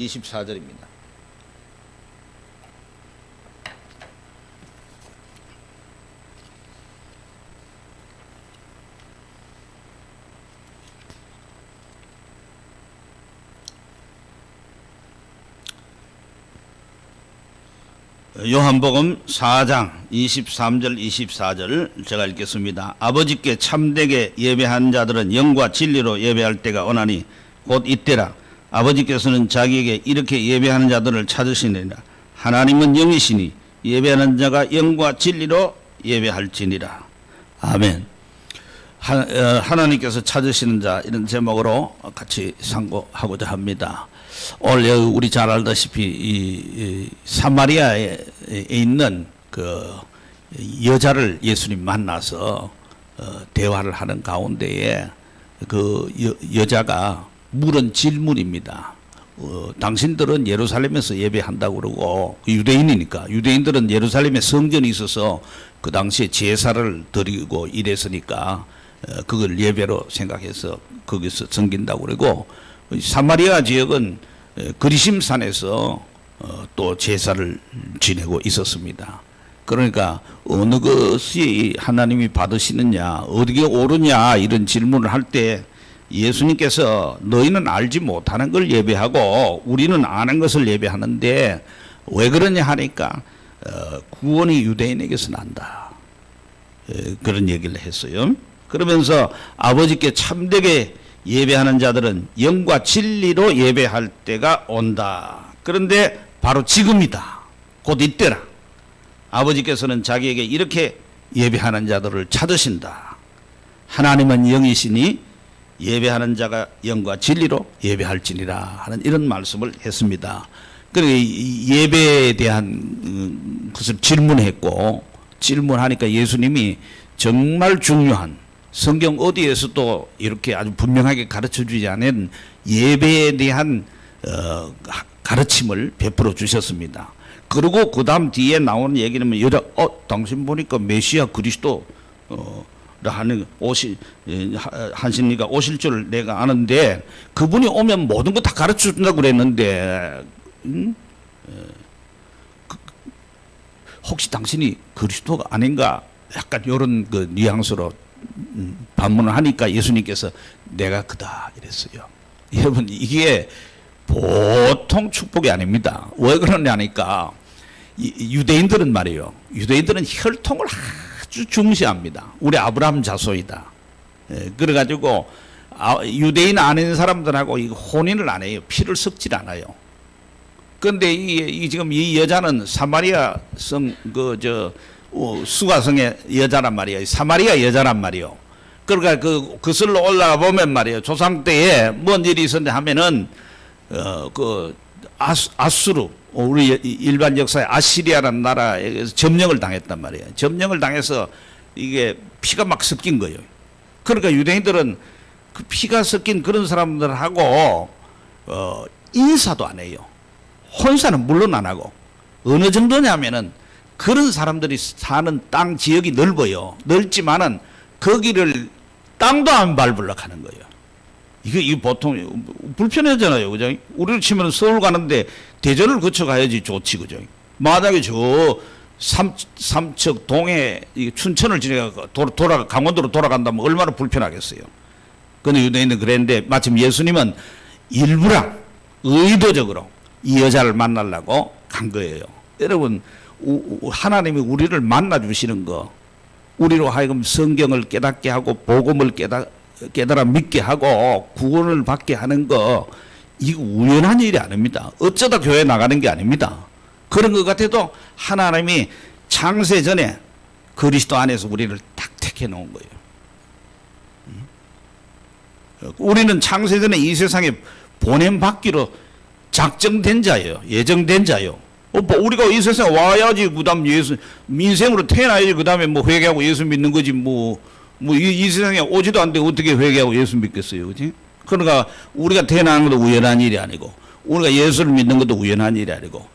24절입니다. 요한복음 4장 23절 24절 제가 읽겠습니다. 아버지께 참되게 예배한 자들은 영과 진리로 예배할 때가 오나니 곧 이때라. 아버지께서는 자기에게 이렇게 예배하는 자들을 찾으시느니라. 하나님은 영이시니 예배하는 자가 영과 진리로 예배할지니라. 아멘. 하나님께서 찾으시는 자, 이런 제목으로 같이 상고하고자 합니다. 오늘 우리 잘 알다시피 이 사마리아에 있는 그 여자를 예수님 만나서 대화를 하는 가운데에 그 여자가 물은 질문입니다. 당신들은 예루살렘에서 예배한다고 그러고, 유대인이니까 유대인들은 예루살렘에 성전이 있어서 그 당시에 제사를 드리고 이랬으니까 그걸 예배로 생각해서 거기서 섬긴다고 그러고, 사마리아 지역은 그리심산에서 또 제사를 지내고 있었습니다. 그러니까 어느 것이 하나님이 받으시느냐, 어디에 오르냐, 이런 질문을 할 때 예수님께서 너희는 알지 못하는 걸 예배하고 우리는 아는 것을 예배하는데 왜 그러냐 하니까 구원이 유대인에게서 난다, 그런 얘기를 했어요. 그러면서 아버지께 참되게 예배하는 자들은 영과 진리로 예배할 때가 온다. 그런데 바로 지금이다. 곧 이때라. 아버지께서는 자기에게 이렇게 예배하는 자들을 찾으신다. 하나님은 영이시니 예배하는 자가 영과 진리로 예배할지니라 하는 이런 말씀을 했습니다. 그리고 예배에 대한 것을 질문했고, 질문하니까 예수님이 정말 중요한, 성경 어디에서도 이렇게 아주 분명하게 가르쳐 주지 않은 예배에 대한 가르침을 베풀어 주셨습니다. 그리고 그 다음 뒤에 나오는 얘기는 여자, 당신 보니까 메시아 그리스도 하는 하시니까 오실 줄 내가 아는데 그분이 오면 모든 거 다 가르쳐 준다고 그랬는데 혹시 당신이 그리스도가 아닌가, 약간 이런 그 뉘앙스로 반문을 하니까 예수님께서 내가 그다 이랬어요. 여러분, 이게 보통 축복이 아닙니다. 왜 그러냐니까 유대인들은 말이에요, 유대인들은 혈통을 아주 중시합니다. 우리 아브라함 자손이다. 그래가지고 유대인 아닌 사람들하고 혼인을 안 해요. 피를 섞질 않아요. 그런데 지금 이 여자는 사마리아 성 수가성의 여자란 말이에요. 사마리아 여자란 말이에요. 그러니까 그슬로 올라가 보면 말이에요, 조상 때에 뭔 일이 있었는데 하면은 아수르, 우리 일반 역사에 아시리아라는 나라에서 점령을 당했단 말이에요. 점령을 당해서 이게 피가 막 섞인 거예요. 그러니까 유대인들은 그 피가 섞인 그런 사람들하고 인사도 안 해요. 혼사는 물론 안 하고, 어느 정도냐면은 그런 사람들이 사는 땅 지역이 넓어요. 넓지만은 거기를 땅도 안 밟으려고 하는 거예요. 이게 보통 불편하잖아요, 그죠? 우리를 치면 서울 가는데 대전을 거쳐 가야지 좋지, 그죠? 만약에 저 삼척 동해 춘천을 지나가 강원도로 돌아간다면 얼마나 불편하겠어요. 근데 유대인은 그랬는데 마침 예수님은 일부러 의도적으로 이 여자를 만나려고 간 거예요. 여러분, 하나님이 우리를 만나 주시는 거, 우리로 하여금 성경을 깨닫게 하고 복음을 깨달아 믿게 하고 구원을 받게 하는 거, 이거 우연한 일이 아닙니다. 어쩌다 교회 나가는 게 아닙니다. 그런 것 같아도 하나님이 창세 전에 그리스도 안에서 우리를 딱 택해 놓은 거예요. 우리는 창세 전에 이 세상에 보냄받기로 작정된 자예요. 예정된 자예요. 우리가 이 세상에 와야지, 그 다음 예수, 민생으로 태어나야지, 그 다음에 뭐 회개하고 예수 믿는 거지, 이 세상에 오지도 않는데 어떻게 회개하고 예수 믿겠어요, 그지? 그러니까 우리가 태어나는 것도 우연한 일이 아니고, 우리가 예수를 믿는 것도 우연한 일이 아니고,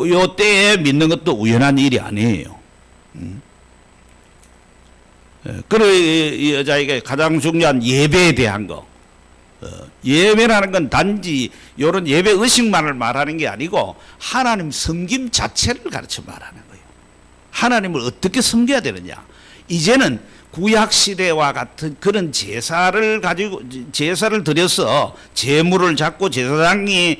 요 때에 믿는 것도 우연한 일이 아니에요. 그리고 이 여자에게 가장 중요한 예배에 대한 거, 예배라는 건 단지 이런 예배 의식만을 말하는 게 아니고 하나님 섬김 자체를 가르쳐 말하는 거예요. 하나님을 어떻게 섬겨야 되느냐. 이제는 구약 시대와 같은 그런 제사를 가지고 제사를 드려서 제물을 잡고 제사장이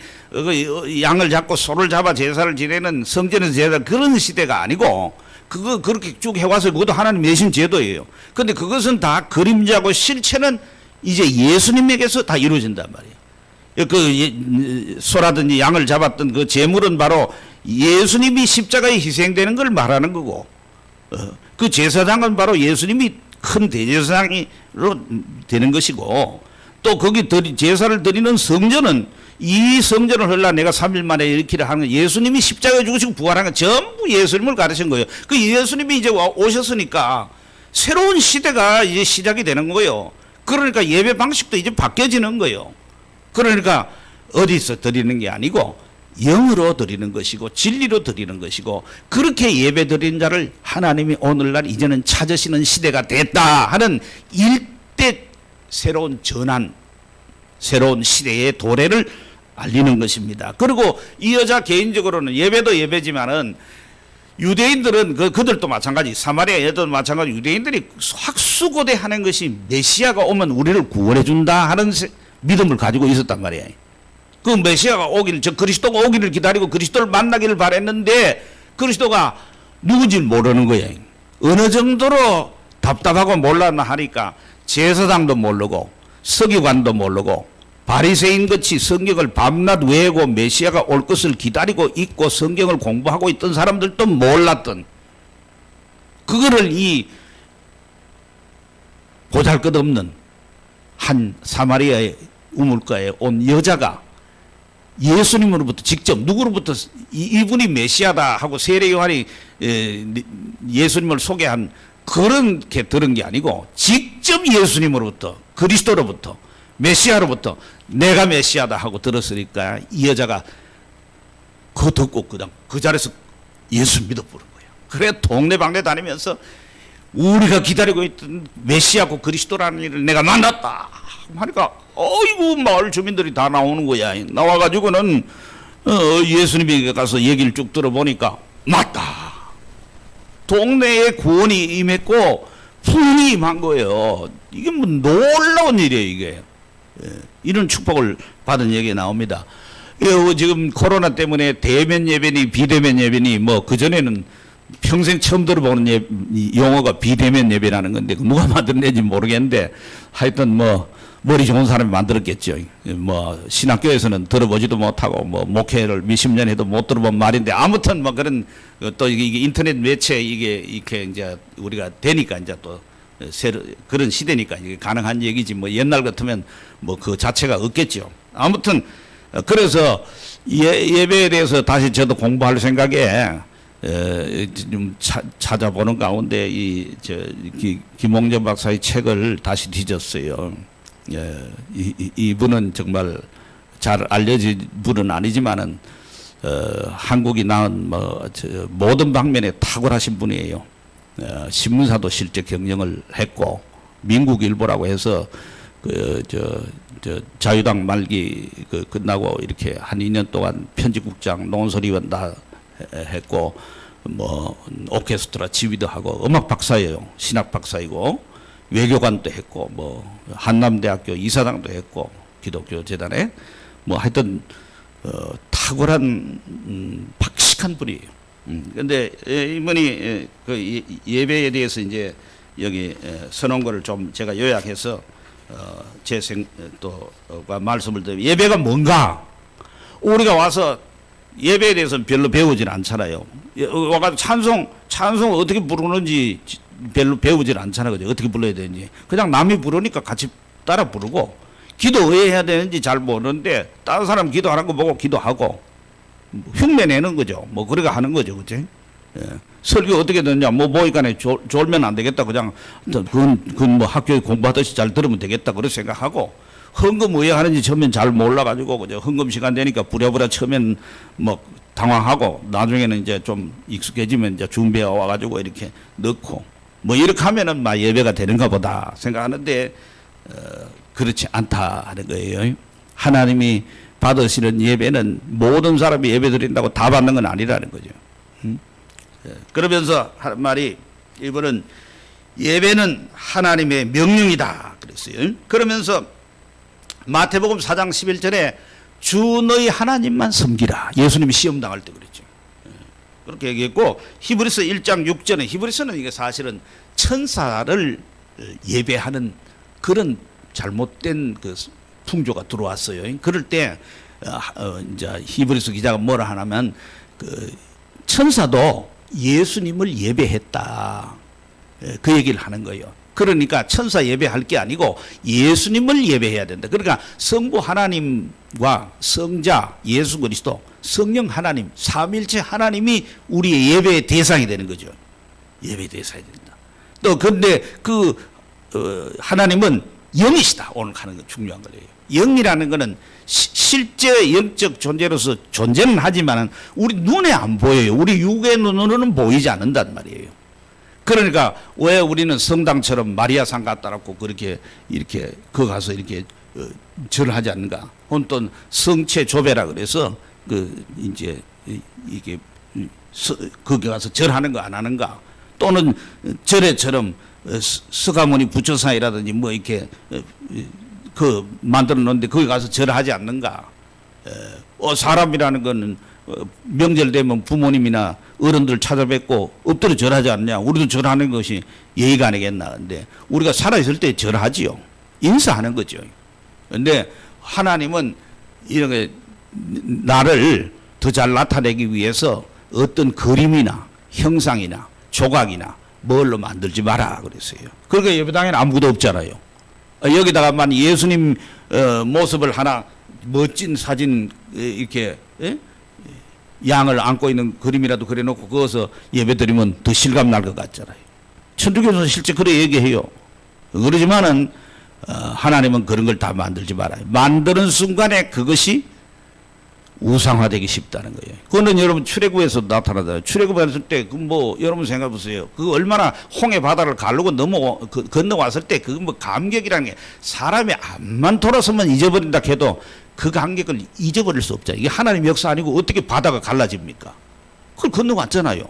양을 잡고 소를 잡아 제사를 지내는 성전에서 제사 그런 시대가 아니고 그거 그렇게 쭉 해와서 그것도 하나님 내신 제도예요. 그런데 그것은 다 그림자고 실체는 이제 예수님에게서 다 이루어진단 말이에요. 그 소라든지 양을 잡았던 그 제물은 바로 예수님이 십자가에 희생되는 걸 말하는 거고 그 제사장은 바로 예수님이 큰 대제사장으로 되는 것이고 또 거기 제사를 드리는 성전은 이 성전을 헐라 내가 3일 만에 일으키려 하는 예수님이 십자가에 죽으시고 부활한 건 전부 예수님을 가르친 거예요. 그 예수님이 이제 오셨으니까 새로운 시대가 이제 시작이 되는 거예요. 그러니까 예배 방식도 이제 바뀌어지는 거예요. 그러니까 어디서 드리는 게 아니고 영으로 드리는 것이고 진리로 드리는 것이고 그렇게 예배 드리는 자를 하나님이 오늘날 이제는 찾으시는 시대가 됐다 하는 일대 새로운 전환, 새로운 시대의 도래를 알리는 것입니다. 그리고 이 여자 개인적으로는 예배도 예배지만은 유대인들은 그들도 마찬가지, 사마리아 여자도 마찬가지, 유대인들이 확수고대하는 것이 메시아가 오면 우리를 구원해 준다 하는 믿음을 가지고 있었단 말이에요. 그 메시아가 오기를, 저 그리스도가 오기를 기다리고 그리스도를 만나기를 바랬는데 그리스도가 누군지 모르는 거예요. 어느 정도로 답답하고 몰랐나 하니까 제사장도 모르고 서기관도 모르고 바리새인같이 성경을 밤낮 외우고 메시아가 올 것을 기다리고 있고 성경을 공부하고 있던 사람들도 몰랐던 그거를 이 보잘것없는 한 사마리아의 우물가에 온 여자가 예수님으로부터 직접 누구로부터 이분이 메시아다 하고 세례 요한이 예수님을 소개한 그렇게 들은 게 아니고 직접 예수님으로부터 그리스도로부터 메시아로부터 내가 메시아다 하고 들었으니까 이 여자가 그거 듣고 그냥 그 자리에서 예수 믿어보는 거예요. 그래 동네방네 다니면서 우리가 기다리고 있던 메시아고 그리스도라는 일을 내가 만났다 하니까 어이구 마을 주민들이 다 나오는 거야. 나와가지고는 예수님에게 가서 얘기를 쭉 들어보니까 맞다. 동네에 구원이 임했고 풍이 임한 거예요. 이게 뭐 놀라운 일이에요 이게. 이런 축복을 받은 얘기가 나옵니다. 지금 코로나 때문에 대면 예배니 비대면 예배니 뭐 그전에는 평생 처음 들어보는 용어가 비대면 예배라는 건데 누가 만들었는지 모르겠는데 하여튼 뭐 머리 좋은 사람이 만들었겠죠. 뭐 신학교에서는 들어보지도 못하고 뭐 목회를 몇십 년 해도 못 들어본 말인데 아무튼 뭐 그런 또 이게 인터넷 매체 이게 이렇게 이제 우리가 되니까 이제 또 새로 그런 시대니까 이게 가능한 얘기지 뭐 옛날 같으면 뭐 그 자체가 없겠죠. 아무튼 그래서 예배에 대해서 다시 저도 공부할 생각에 좀 찾아보는 가운데 김홍전 박사의 책을 다시 뒤졌어요. 이분은 정말 잘 알려진 분은 아니지만은 한국이 낳은 모든 방면에 탁월하신 분이에요. 신문사도 실제 경영을 했고 민국일보라고 해서 자유당 말기 끝나고 이렇게 한 2년 동안 편집국장, 논설위원 다 했고 뭐 오케스트라 지휘도 하고 음악 박사예요. 신학 박사이고 외교관도 했고 뭐 한남대학교 이사장도 했고 기독교 재단에 뭐 하여튼 탁월한 박식한 분이에요. 근데 이분이 그 예배에 대해서 이제 여기 선언거를 좀 제가 요약해서 또 말씀을 드리면 예배가 뭔가 우리가 와서 예배에 대해서는 별로 배우질 않잖아요. 와가지고 찬송 어떻게 부르는지 별로 배우질 않잖아요. 그죠? 어떻게 불러야 되는지 그냥 남이 부르니까 같이 따라 부르고 기도 왜 해야 되는지 잘 모르는데 다른 사람 기도하는 거 보고 기도하고 흉내 내는 거죠. 뭐 그래가 하는 거죠. 그치? 예. 설교 어떻게 듣냐 뭐 보니까 졸면 안 되겠다 그냥 그건 뭐 학교에 공부하듯이 잘 들으면 되겠다 그렇게 생각하고 헌금 왜 하는지 처음엔 잘 몰라가지고 그죠? 헌금 시간 되니까 부랴부랴 처음엔 뭐 당황하고 나중에는 이제 좀 익숙해지면 이제 준비해 와가지고 이렇게 넣고 뭐 이렇게 하면은 막 예배가 되는가 보다 생각하는데 그렇지 않다 하는 거예요. 하나님이 받으시는 예배는 모든 사람이 예배 드린다고 다 받는 건 아니라는 거죠. 그러면서 하는 말이 이번은 예배는 하나님의 명령이다 그랬어요. 그러면서 마태복음 4장 11절에 주 너희 하나님만 섬기라. 예수님이 시험 당할 때 그랬죠. 그렇게 얘기했고 히브리서 1장 6절에 히브리서는 이게 사실은 천사를 예배하는 그런 잘못된 그 풍조가 들어왔어요. 그럴 때 이제 히브리서 기자가 뭐라 하냐면 그 천사도 예수님을 예배했다. 그 얘기를 하는 거예요. 그러니까 천사 예배할 게 아니고 예수님을 예배해야 된다. 그러니까 성부 하나님과 성자 예수 그리스도 성령 하나님 삼일체 하나님이 우리의 예배의 대상이 되는 거죠. 예배의 대상이 된다. 또 근데 그 하나님은 영이시다. 오늘 하는 건 중요한 거예요. 영이라는 거는 실제 영적 존재로서 존재는 하지만 우리 눈에 안 보여요. 우리 육의 눈으로는 보이지 않는단 말이에요. 그러니까 왜 우리는 성당처럼 마리아상 갖다놓고 그렇게 이렇게 거 가서 이렇게 절을 하지 않는가? 혼돈 성체 조배라 그래서 그 이제 이게 거기 가서 절하는 거 안 하는가? 또는 절에처럼 서가모니 부처상이라든지 뭐 이렇게 그 만들어 놓는데 거기 가서 절하지 않는가? 사람이라는 거는 명절 되면 부모님이나 어른들 찾아뵙고 엎드려 절하지 않냐. 우리도 절하는 것이 예의가 아니겠나. 근데 우리가 살아있을 때 절하지요. 인사하는 거죠. 근데 하나님은 이렇게 나를 더 잘 나타내기 위해서 어떤 그림이나 형상이나 조각이나 뭘로 만들지 마라 그랬어요. 그러니까 예배당에는 아무것도 없잖아요. 여기다가만 예수님 모습을 하나 멋진 사진 이렇게 양을 안고 있는 그림이라도 그려놓고 거기서 예배드리면 더 실감 날 것 같잖아요. 천주교에서 실제 그래 얘기해요. 그러지만은 하나님은 그런 걸 다 만들지 말아요. 만드는 순간에 그것이 우상화되기 쉽다는 거예요. 그거는 여러분 출애굽에서 나타나잖아요. 출애굽했을 때 그 뭐 여러분 생각해 보세요. 그 얼마나 홍해 바다를 가르고 건너왔을 때 그 뭐 감격이라는 게 사람이 암만 돌아서면 잊어버린다 해도 그 감격을 잊어버릴 수 없잖아요. 이게 하나님 역사 아니고 어떻게 바다가 갈라집니까? 그걸 건너왔잖아요.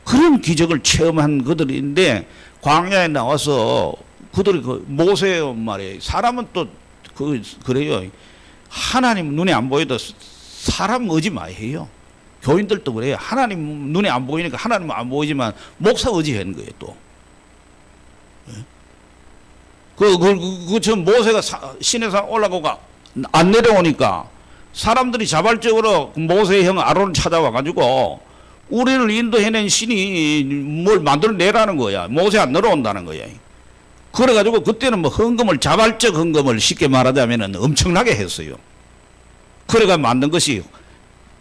그런 기적을 체험한 그들인데 광야에 나와서 그들이 그 모세 말이에요. 사람은 또 그래요. 하나님 눈에 안 보여도 사람 의지마해요. 교인들도 그래요. 하나님 눈에 안 보이니까 하나님은 안 보이지만 목사 의지하는 거예요. 또 저 모세가 시내 산 올라가고 안 내려오니까 사람들이 자발적으로 모세의 형 아론을 찾아와 가지고 우리를 인도해낸 신이 뭘 만들어내라는 거야. 모세 안 내려온다는 거야. 그래가지고 그때는 뭐 헌금을 자발적 헌금을 쉽게 말하자면 엄청나게 했어요. 그래가 만든 것이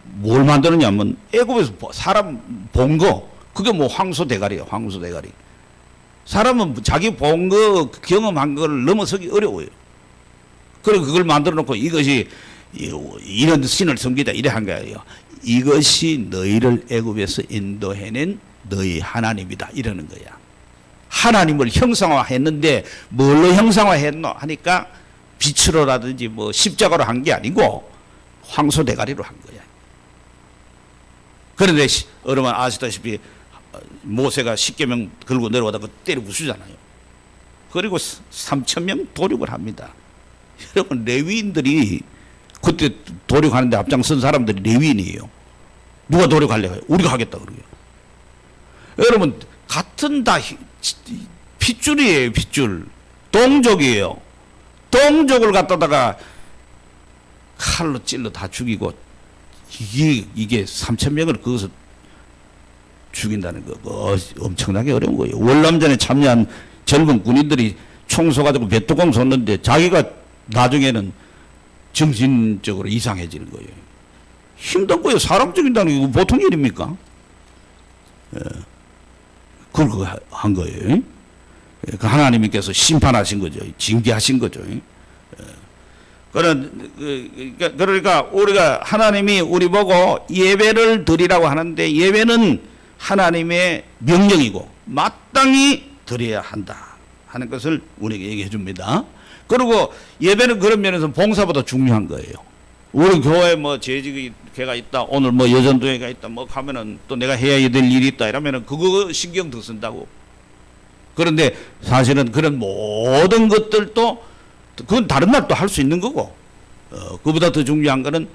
뭘 만드느냐면 애굽에서 사람 본 거 그게 뭐 황소 대가리예요. 황소 대가리. 사람은 자기 본 거 경험한 걸 넘어서기 어려워요. 그리고 그걸 만들어 놓고 이것이 이런 신을 섬기다 이래 한 거예요. 이것이 너희를 애굽에서 인도해낸 너희 하나님이다 이러는 거야. 하나님을 형상화했는데 뭘로 형상화했노 하니까 빛으로라든지 뭐 십자가로 한 게 아니고 황소 대가리로 한 거야. 그런데 여러분 아시다시피 모세가 십계명 걸고 내려오다가 때려 부수잖아요. 그리고 3,000명 도륙을 합니다. 여러분 레위인들이 그때 도륙하는데 앞장선 사람들이 레위인이에요. 누가 도륙하려고 해요? 우리가 하겠다 그러고요. 여러분 같은 다 핏줄이에요. 핏줄. 동족이에요. 동족을 갖다가 칼로 찔러 다 죽이고 이게 3,000명을 거기서 죽인다는 거 엄청나게 어려운 거예요. 월남전에 참여한 젊은 군인들이 총 쏘가지고 배뚜껑 쏘는데 자기가 나중에는 정신적으로 이상해지는 거예요. 힘든 거예요. 사람 죽인다는 게 보통 일입니까? 그걸 한 거예요. 그 하나님께서 심판하신 거죠. 징계하신 거죠. 그러니까 우리가 하나님이 우리 보고 예배를 드리라고 하는데 예배는 하나님의 명령이고 마땅히 드려야 한다 하는 것을 우리에게 얘기해 줍니다. 그리고 예배는 그런 면에서 봉사보다 중요한 거예요. 우리 교회에 뭐 재직회가 있다, 오늘 뭐 여전도회가 있다, 뭐 하면은 또 내가 해야 될 일이 있다 이러면은 그거 신경 더 쓴다고. 그런데 사실은 그런 모든 것들도 그건 다른 날 또 할 수 있는 거고, 그보다 더 중요한 거는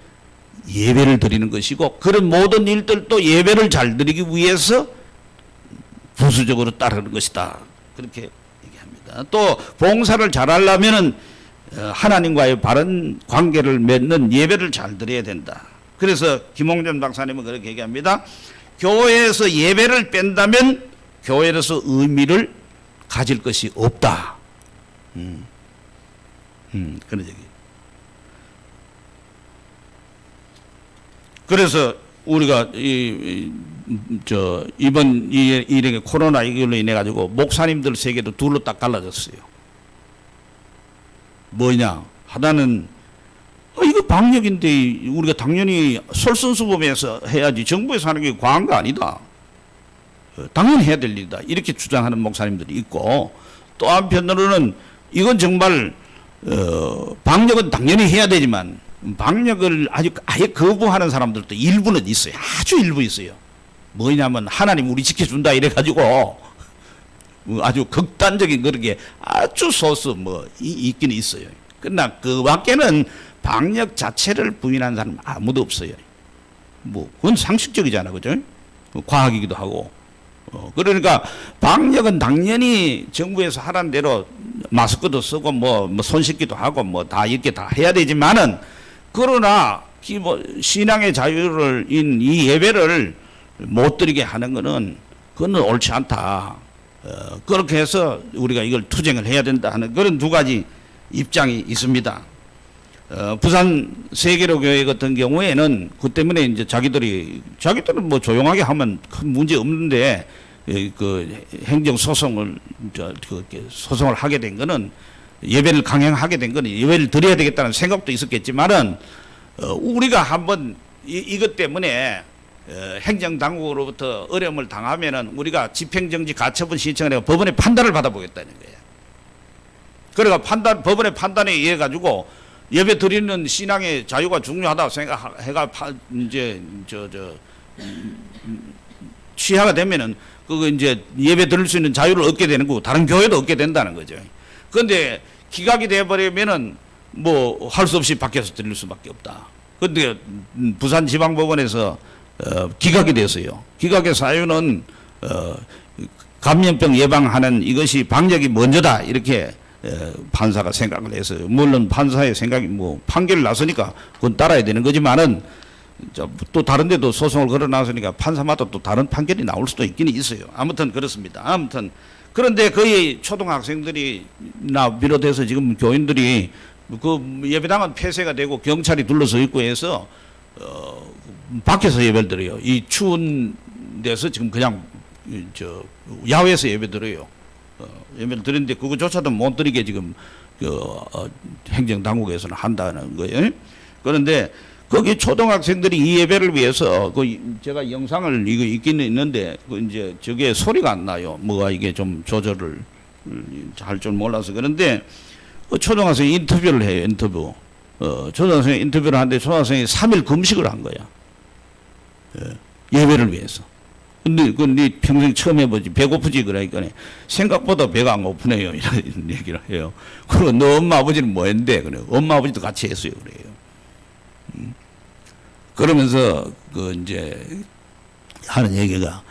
예배를 드리는 것이고, 그런 모든 일들도 예배를 잘 드리기 위해서 부수적으로 따르는 것이다. 그렇게 얘기합니다. 또 봉사를 잘하려면은 하나님과의 바른 관계를 맺는 예배를 잘 드려야 된다. 그래서 김홍전 박사님은 그렇게 얘기합니다. 교회에서 예배를 뺀다면 교회에서 의미를 가질 것이 없다. 그런 얘기. 그래서 우리가 이번 일에 코로나 이걸로 인해 가지고 목사님들 세계도 둘로 딱 갈라졌어요. 뭐냐? 하나는 이거 방역인데 우리가 당연히 솔선수범해서 해야지, 정부에서 하는 게 과한 거 아니다. 당연히 해야 될 일이다. 이렇게 주장하는 목사님들이 있고, 또 한편으로는 이건 정말 방역은 당연히 해야 되지만 방역을 아예 거부하는 사람들도 일부는 있어요. 아주 일부 있어요. 뭐냐면 하나님 우리 지켜준다 이래가지고 아주 극단적인 그런 게 아주 소수 뭐 있긴 있어요. 그러나 그 밖에는 방역 자체를 부인하는 사람 아무도 없어요. 뭐 그건 상식적이잖아, 그죠? 과학이기도 하고. 그러니까 방역은 당연히 정부에서 하라는 대로 마스크도 쓰고 뭐 손 씻기도 하고 뭐 다 이렇게 다 해야 되지만은, 그러나 신앙의 자유를 이 예배를 못 드리게 하는 것은 그건 옳지 않다. 그렇게 해서 우리가 이걸 투쟁을 해야 된다 하는 그런 두 가지 입장이 있습니다. 부산 세계로 교회 같은 경우에는 그 때문에 이제 자기들은 뭐 조용하게 하면 큰 문제 없는데, 그 행정 소송을 소송을 하게 된 거는, 예배를 강행하게 된 거는 예배를 드려야 되겠다는 생각도 있었겠지만은, 우리가 한번 이것 때문에 행정 당국으로부터 어려움을 당하면은 우리가 집행정지 가처분 신청을 해서 법원의 판단을 받아보겠다는 거예요. 그러니까 법원의 판단에 의해 가지고 예배 드리는 신앙의 자유가 중요하다 생각해가 이제 취하가 되면은 그거 이제 예배 드릴 수 있는 자유를 얻게 되는 거고, 다른 교회도 얻게 된다는 거죠. 그런데 기각이 돼버리면은 뭐 할 수 없이 밖에서 드릴 수밖에 없다. 그런데 부산지방법원에서 기각이 됐어요. 기각의 사유는 감염병 예방하는 이것이 방역이 먼저다, 이렇게 판사가 생각을 했어요. 물론 판사의 생각이 뭐 판결을 났으니까 그건 따라야 되는 거지만은, 또 다른 데도 소송을 걸어놨으니까 판사마다 또 다른 판결이 나올 수도 있긴 있어요. 아무튼 그렇습니다. 아무튼 그런데 거의 초등학생들이나 비롯해서 지금 교인들이 그 예배당은 폐쇄가 되고 경찰이 둘러서 있고 해서 밖에서 예배를 드려요. 이 추운 데서 지금 그냥 야외에서 예배 드려요. 예배를 드리는데 그거조차도 못 드리게 지금 행정 당국에서는 한다는 거예요. 그런데 거기 초등학생들이 이 예배를 위해서 제가 영상을 이거 있기는 있는데 이제 저게 소리가 안 나요. 뭐가 이게 좀 조절을 할 줄 몰라서. 그런데 초등학생이 인터뷰를 해요. 인터뷰. 초등학생이 인터뷰를 하는데 초등학생이 3일 금식을 한 거야. 예배를 위해서. 근데 네 평생 처음 해보지, 배고프지? 그러니까 생각보다 배가 안 고프네요, 이런 얘기를 해요. 그리고 너 엄마 아버지는 뭐 했는데? 그래요. 엄마 아버지도 같이 했어요, 그래요. 그러면서 이제 하는 얘기가,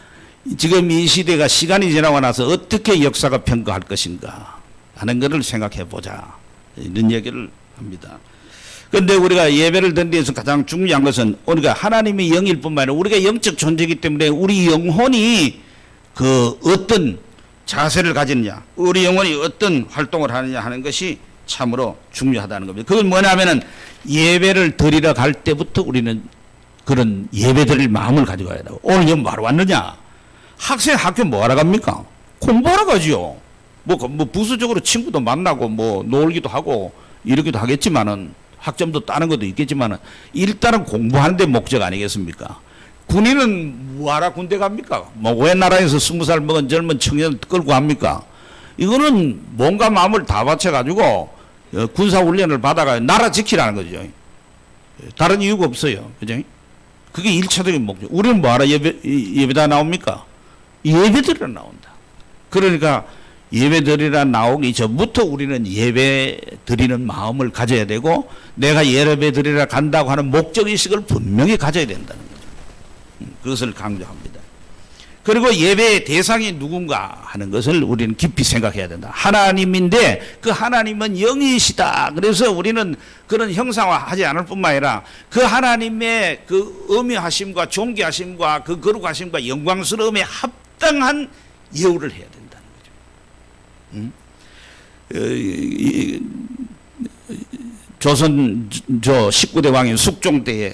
지금 이 시대가 시간이 지나고 나서 어떻게 역사가 평가할 것인가 하는 것을 생각해 보자, 이런 얘기를 합니다. 그런데 우리가 예배를 드리는 데서 가장 중요한 것은 우리가 하나님의 영일 뿐만 아니라 우리가 영적 존재이기 때문에 우리 영혼이 그 어떤 자세를 가지느냐, 우리 영혼이 어떤 활동을 하느냐 하는 것이 참으로 중요하다는 겁니다. 그건 뭐냐면은 예배를 드리러 갈 때부터 우리는 그런 예배 드릴 마음을 가지고 가야 되고, 오늘 여기 뭐하러 왔느냐? 학생 학교 뭐하러 갑니까? 공부하러 가지요. 뭐 부수적으로 친구도 만나고 뭐 놀기도 하고 이러기도 하겠지만은, 학점도 따는 것도 있겠지만은 일단은 공부하는 데 목적 아니겠습니까? 군인은 뭐하러 군대 갑니까? 뭐 왜 나라에서 20살 먹은 젊은 청년 끌고 갑니까? 이거는 몸과 마음을 다 바쳐가지고 군사훈련을 받아가 나라 지키라는 거죠. 다른 이유가 없어요. 그죠? 그게 일차적인 목적. 우리는 뭐하러 예배다 나옵니까? 예배드리러 나온다. 그러니까 예배드리러 나오기 전부터 우리는 예배 드리는 마음을 가져야 되고, 내가 예배 드리러 간다고 하는 목적의식을 분명히 가져야 된다는 거죠. 그것을 강조합니다. 그리고 예배의 대상이 누군가 하는 것을 우리는 깊이 생각해야 된다. 하나님인데 그 하나님은 영이시다. 그래서 우리는 그런 형상화하지 않을 뿐만 아니라 그 하나님의 그 엄미하심과 존귀하심과 그 거룩하심과 영광스러움에 합당한 예우를 해야 된다는 거죠. 조선 19대 왕인 숙종 때에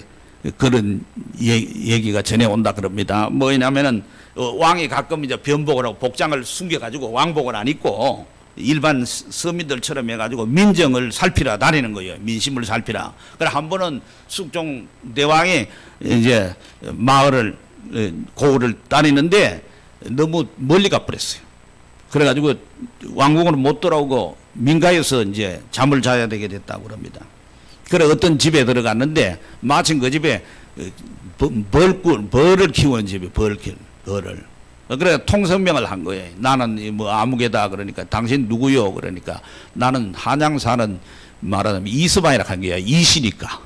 그런 얘기가 전해온다 그럽니다. 뭐냐면은 왕이 가끔 이제 변복을 하고 복장을 숨겨가지고 왕복을 안 입고 일반 서민들처럼 해가지고 민정을 살피러 다니는 거예요. 민심을 살피러. 그래 한 번은 숙종 대왕이 이제 마을을 고을을 다니는데 너무 멀리 가버렸어요. 그래가지고 왕궁으로 못 돌아오고 민가에서 이제 잠을 자야 되게 됐다고 그럽니다. 그래 어떤 집에 들어갔는데 마침 그 집에 벌을 키우는 집에 벌을. 그래 통성명을 한 거예요. 나는 뭐 아무개다 그러니까 당신 누구요? 그러니까 나는 한양 사는 말하자면 이스바이라 한 거야. 이시니까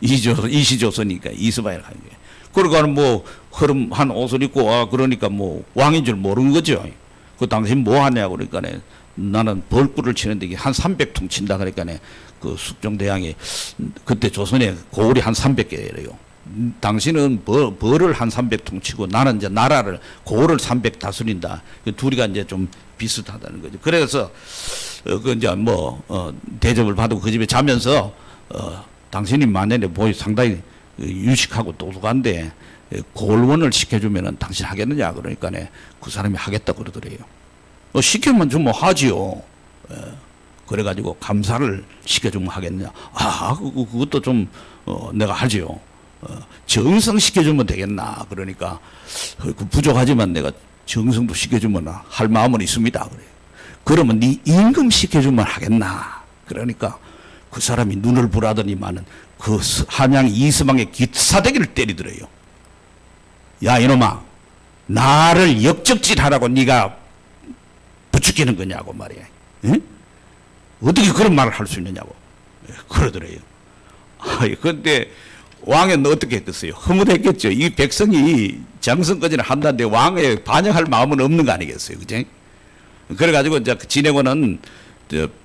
이시조선이니까 이스바이라 한 거예요. 그러니까 뭐 흐름한 옷을 입고 그러니까 뭐 왕인 줄 모르는 거죠. 그 당신 뭐 하냐고 그러니까 나는 벌꿀을 치는데 이게 한 300통 친다 그러니까 그 숙종대왕이 그때 조선에 고을이 한 300개래요. 당신은 벌을 한 300통 치고 나는 이제 나라를 고을을 300 다스린다. 둘이가 이제 좀 비슷하다는 거죠. 그래서 그 이제 뭐 대접을 받고 그 집에 자면서 당신이 만약에 보이 상당히 유식하고 똑똑한데 고을원을 시켜주면은 당신 하겠느냐 그러니까 그 사람이 하겠다 그러더래요. 시켜만 주면 하지요. 그래가지고 감사를 시켜주면 하겠느냐. 그것도 좀 내가 하지요. 정성 시켜주면 되겠나. 그러니까 부족하지만 내가 정성도 시켜주면 할 마음은 있습니다. 그래요. 그러면 네 임금 시켜주면 하겠나. 그러니까 그 사람이 눈을 부라더니만은 그 한양 이서방의 기사대기를 때리더래요. 야 이놈아, 나를 역적질하라고 네가 부추기는 거냐고 말이야. 응? 어떻게 그런 말을 할 수 있느냐고 그러더래요. 그런데 왕은 어떻게 했겠어요? 허무했겠죠. 이 백성이 장성까지는 한다는데 왕에 반영할 마음은 없는 거 아니겠어요, 그죠? 그래가지고 이제 진해군은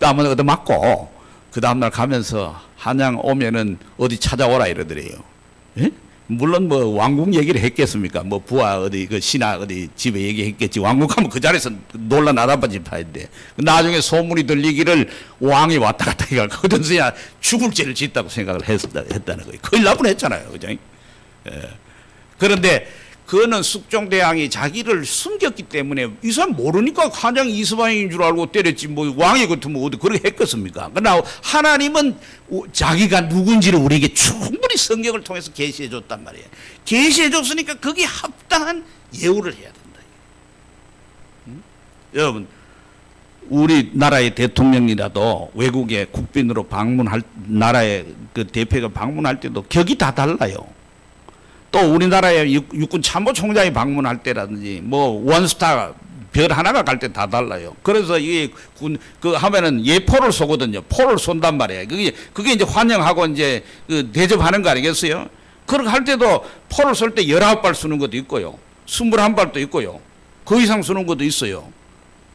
뺨을 얻어 맞고 그 다음날 가면서 한양 오면은 어디 찾아오라 이러더래요. 예? 물론 뭐 왕궁 얘기를 했겠습니까? 뭐 부하 어디 그 신하 어디 집에 얘기했겠지. 왕궁 가면 그 자리에서 놀라 나다빠질 파인데 나중에 소문이 들리기를 왕이 왔다 갔다 해가 그든 서야 죽을 죄를 짓다고 생각을 했다는 거예요. 큰일 날 뻔했잖아요, 그죠? 예. 그런데 그는 숙종대왕이 자기를 숨겼기 때문에 이 사람 모르니까 한양 이서방인 줄 알고 때렸지 뭐 왕이 같으면 어디 그렇게 했겠습니까? 그러나 하나님은 자기가 누군지를 우리에게 충분히 성경을 통해서 계시해 줬단 말이에요. 계시해 줬으니까 거기에 합당한 예우를 해야 된다. 여러분 우리나라의 대통령이라도 외국에 국빈으로 방문할 나라의 그 대표가 방문할 때도 격이 다 달라요. 또 우리나라의 육군 참모총장이 방문할 때라든지 뭐 원스타 별 하나가 갈 때 다 달라요. 그래서 이게 그 하면은 예포를 쏘거든요. 포를 쏜단 말이에요. 그게 이제 환영하고 이제 그 대접하는 거 아니겠어요? 그렇게 할 때도 포를 쏠 때 19발 쏘는 것도 있고요. 21발도 있고요. 그 이상 쏘는 것도 있어요.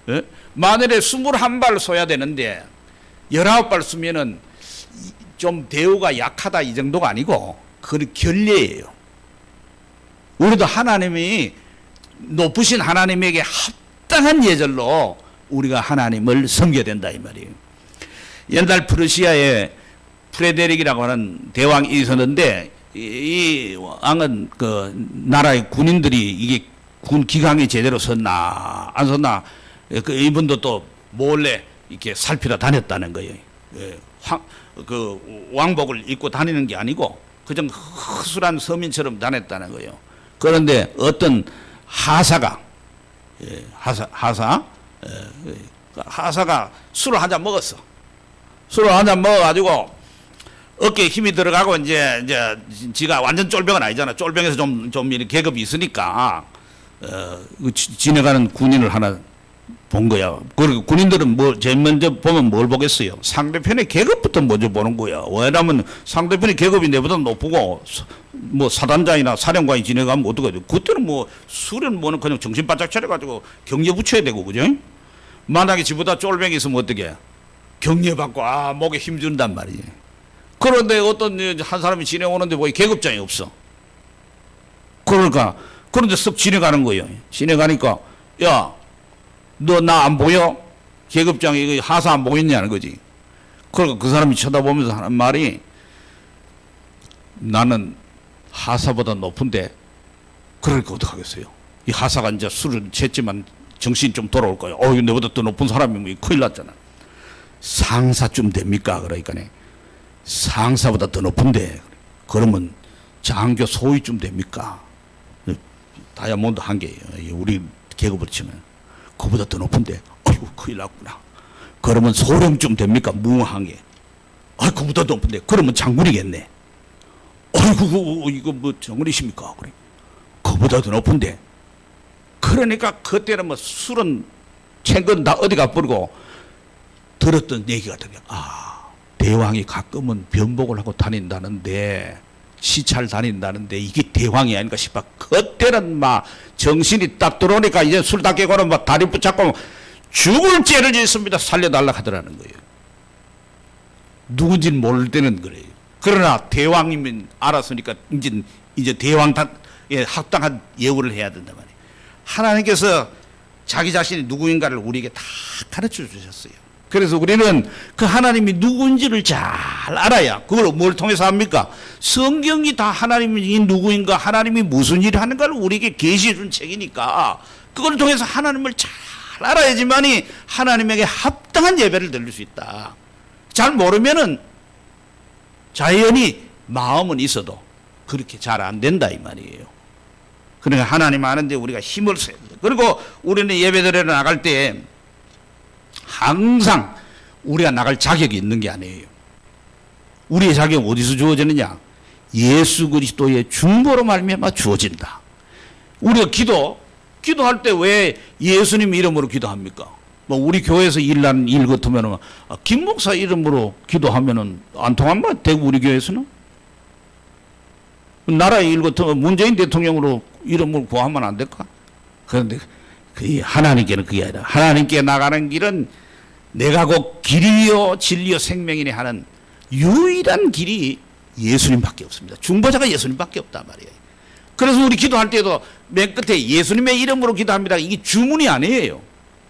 예? 만일에 21발 쏘야 되는데 19발 쏘면은 좀 대우가 약하다 이 정도가 아니고 그 결례예요. 우리도 하나님이 높으신 하나님에게 합당한 예절로 우리가 하나님을 섬겨야 된다 이 말이에요. 옛날 프러시아에 프레데릭이라고 하는 대왕이 있었는데 이 왕은 그 나라의 군인들이 이게 군 기강이 제대로 섰나 안 섰나 그 이분도 또 몰래 이렇게 살피러 다녔다는 거예요. 그 왕복을 입고 다니는 게 아니고 그냥 허술한 서민처럼 다녔다는 거예요. 그런데 어떤 하사가 하사 하사가 술을 한 잔 먹었어. 술을 한 잔 먹어가지고 어깨에 힘이 들어가고 이제 지가 완전 쫄병은 아니잖아. 쫄병에서 좀 이렇게 계급이 있으니까 지내가는 군인을 하나 본 거야. 그리고 군인들은 뭐 제일 먼저 보면 뭘 보겠어요? 상대편의 계급부터 먼저 보는 거야. 왜냐하면 상대편의 계급이 내보다 높고 뭐 사단장이나 사령관이 지내가면 어떡하지? 그때는 뭐 술은 뭐는 그냥 정신 바짝 차려가지고 격려 붙여야 되고 그죠? 만약에 지보다 쫄병이 있으면 어떻게? 격려 받고 목에 힘 준단 말이지. 그런데 어떤 한 사람이 지내오는데 뭐 계급장이 없어. 그러니까 그런데 쓱 지내가는 거예요. 지내가니까 야, 너 나 안 보여? 계급장이 하사 안 보이냐는 거지. 그러니까 그 사람이 쳐다보면서 하는 말이 나는 하사보다 높은데 그러니까 어떡하겠어요? 이 하사가 이제 술을 취했지만 정신이 좀 돌아올 거예요. 내보다 더 높은 사람이면 큰일 났잖아. 상사쯤 됩니까? 그러니까네. 상사보다 더 높은데 그러면 장교 소위쯤 됩니까? 다이아몬드 한 개예요. 우리 계급으로 치면 그보다 더 높은데 아이고 큰일 났구나. 그러면 소령쯤 됩니까? 무한 개. 그보다 더 높은데 그러면 장군이겠네. 아이고 이거 뭐 장군이십니까? 그래. 그보다 더 높은데 그러니까 그때는 뭐 술은 챙건 다 어디가 버리고 들었던 얘기가 되게 대왕이 가끔은 변복을 하고 다닌다는데 시찰 다닌다는데 이게 대왕이 아닌가 싶어. 그때는 막 정신이 딱 들어오니까 이제 술 다 깨고는 막 다리 붙잡고 죽을 죄를 짓습니다. 살려달라 하더라는 거예요. 누군지는 모를 때는 그래요. 그러나 대왕이면 알았으니까 이제 대왕 합당한 예우를 해야 된단 말이에요. 하나님께서 자기 자신이 누구인가를 우리에게 다 가르쳐 주셨어요. 그래서 우리는 그 하나님이 누구인지를 잘 알아야 그걸 뭘 통해서 합니까? 성경이 다 하나님이 누구인가 하나님이 무슨 일을 하는가를 우리에게 계시해 준 책이니까 그걸 통해서 하나님을 잘 알아야지만이 하나님에게 합당한 예배를 드릴 수 있다. 잘 모르면은 자연히 마음은 있어도 그렇게 잘 안 된다 이 말이에요. 그러니까 하나님 아는데 우리가 힘을 써야 돼요. 그리고 우리는 예배드리러 나갈 때 항상 우리가 나갈 자격이 있는 게 아니에요. 우리의 자격은 어디서 주어지느냐? 예수 그리스도의 중보로 말미암아 주어진다. 우리가 기도할 때 왜 예수님 이름으로 기도합니까? 뭐 우리 교회에서 일하는 일 같으면 김 목사 이름으로 기도하면은 안 통합니까? 대구 우리 교회에서는? 나라의 일 같으면 문재인 대통령으로 이름을 구하면 안 될까? 그런데 하나님께는 그게 아니라 하나님께 나가는 길은 내가 곧 길이요 진리요 생명이니 하는 유일한 길이 예수님밖에 없습니다. 중보자가 예수님밖에 없단 말이에요. 그래서 우리 기도할 때도 맨 끝에 예수님의 이름으로 기도합니다. 이게 주문이 아니에요.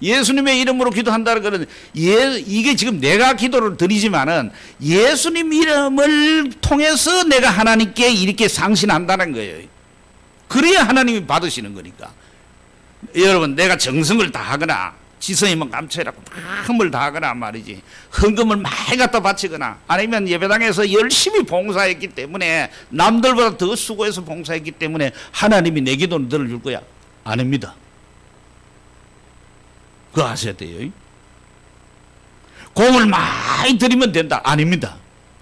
예수님의 이름으로 기도한다는 것은 이게 지금 내가 기도를 드리지만은 예수님 이름을 통해서 내가 하나님께 이렇게 상신한다는 거예요. 그래야 하나님이 받으시는 거니까. 여러분 내가 정성을 다하거나 지성이면 감춰라고 마음을 다하거나 말이지 헌금을 많이 갖다 바치거나 아니면 예배당에서 열심히 봉사했기 때문에 남들보다 더 수고해서 봉사했기 때문에 하나님이 내 기도를 들어줄 거야? 아닙니다. 그거 아셔야 돼요. 공을 많이 드리면 된다? 아닙니다.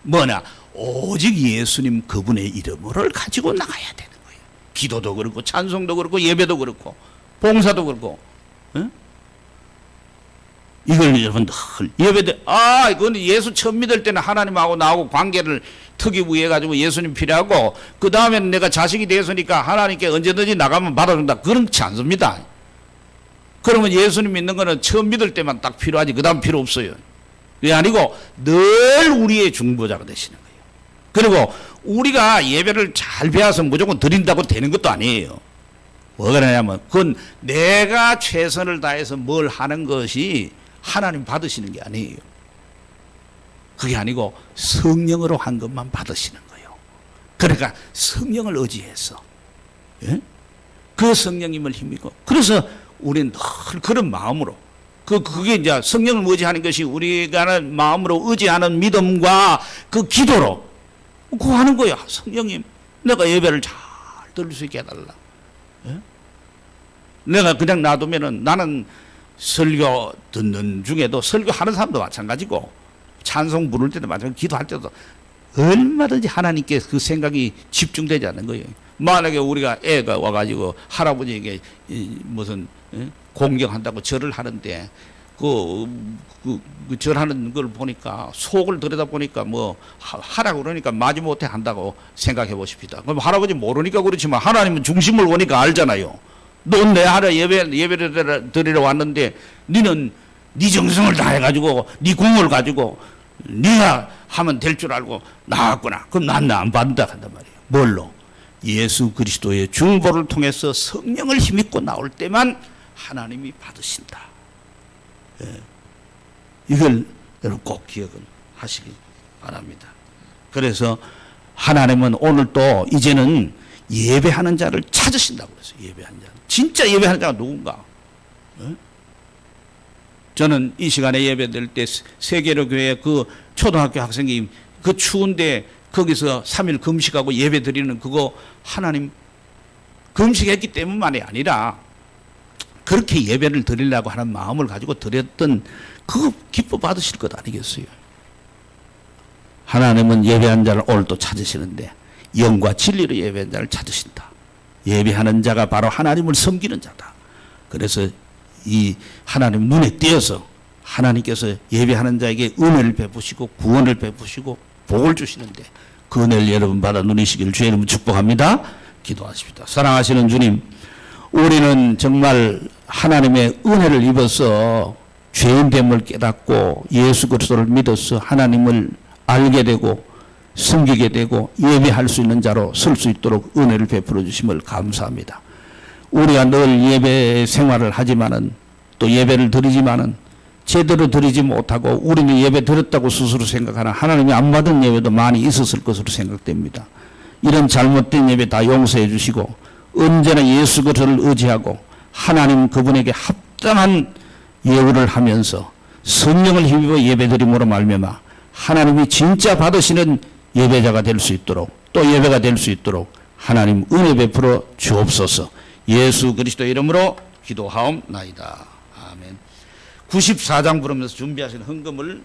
뭐냐? 오직 예수님 그분의 이름을 가지고 나가야 되는 거예요. 기도도 그렇고 찬송도 그렇고 예배도 그렇고 봉사도 그렇고. 응? 이걸 여러분들 예배들 이건 예수 처음 믿을 때는 하나님하고 나하고 관계를 특이 위해 가지고 예수님 필요하고 그 다음에는 내가 자식이 되었으니까 하나님께 언제든지 나가면 받아준다. 그렇지 않습니다. 그러면 예수님 믿는 거는 처음 믿을 때만 딱 필요하지 그 다음 필요 없어요. 그게 아니고 늘 우리의 중보자가 되시는 거예요. 그리고 우리가 예배를 잘 배워서 무조건 드린다고 되는 것도 아니에요. 뭐가 그러냐면 그건 내가 최선을 다해서 뭘 하는 것이 하나님 받으시는 게 아니에요. 그게 아니고 성령으로 한 것만 받으시는 거예요. 그러니까 성령을 의지해서 그 성령님을 힘입고 그래서 우리는 늘 그런 마음으로 그게 이제 성령을 의지하는 것이 우리가 하는 마음으로 의지하는 믿음과 그 기도로 구하는 거야. 성령님 내가 예배를 잘 들을 수 있게 해달라. 내가 그냥 놔두면은 나는 설교 듣는 중에도 설교하는 사람도 마찬가지고 찬송 부를 때도 마찬가지고 기도할 때도 얼마든지 하나님께 그 생각이 집중되지 않는 거예요. 만약에 우리가 애가 와가지고 할아버지에게 무슨 공경한다고 절을 하는데 그 절하는 걸 보니까 속을 들여다보니까 뭐 하라고 그러니까 마지못해 한다고 생각해 보십시다. 그럼 할아버지 모르니까 그렇지만 하나님은 중심을 보니까 알잖아요. 넌 내 하라 예배를 드리러 왔는데 니는 네 정성을 다해가지고 네 공을 가지고 네가 하면 될 줄 알고 나왔구나. 그럼 난 안 받는다 한단 말이에요. 뭘로? 예수 그리스도의 중보를 통해서 성령을 힘입고 나올 때만 하나님이 받으신다. 예. 이걸 여러분 꼭 기억은 하시기 바랍니다. 그래서 하나님은 오늘 또 이제는 예배하는 자를 찾으신다고 그랬어요. 예배하는 자. 진짜 예배하는 자가 누군가? 예? 저는 이 시간에 예배드릴 때 세계로 교회 그 초등학교 학생이 그 추운데 거기서 3일 금식하고 예배 드리는 그거 하나님 금식했기 때문만이 아니라 그렇게 예배를 드리려고 하는 마음을 가지고 드렸던 그거 기뻐 받으실 것 아니겠어요? 하나님은 예배한 자를 오늘도 찾으시는데 영과 진리로 예배한 자를 찾으신다. 예배하는 자가 바로 하나님을 섬기는 자다. 그래서 이 하나님 눈에 띄어서 하나님께서 예배하는 자에게 은혜를 베푸시고 구원을 베푸시고 복을 주시는데 그 은혜를 여러분 받아 누리시기를 주의 이름으로 축복합니다. 기도하십시다. 사랑하시는 주님, 우리는 정말 하나님의 은혜를 입어서 죄인됨을 깨닫고 예수 그리스도를 믿어서 하나님을 알게 되고 섬기게 되고 예배할 수 있는 자로 설 수 있도록 은혜를 베풀어 주심을 감사합니다. 우리가 늘 예배 생활을 하지만은 또 예배를 드리지만은 제대로 드리지 못하고 우리는 예배 드렸다고 스스로 생각하나 하나님이 안 받은 예배도 많이 있었을 것으로 생각됩니다. 이런 잘못된 예배 다 용서해 주시고 언제나 예수 그리스도를 의지하고 하나님 그분에게 합당한 예우를 하면서 성령을 힘입어 예배드림으로 말미암아 하나님이 진짜 받으시는 예배자가 될 수 있도록 또 예배가 될 수 있도록 하나님 은혜 베풀어 주옵소서. 예수 그리스도 이름으로 기도하옵나이다. 아멘. 94장 부르면서 준비하신 헌금을